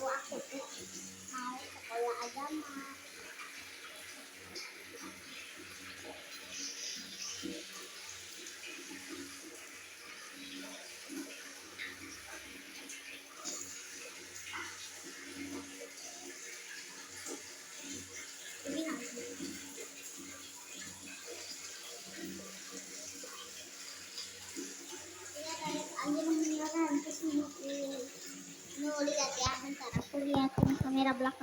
aku tuh mau sekolah agama. Ini nanti. Ini kayak anjing meninggalkan terus lihat ya, bentar aku liatin kamera belakang.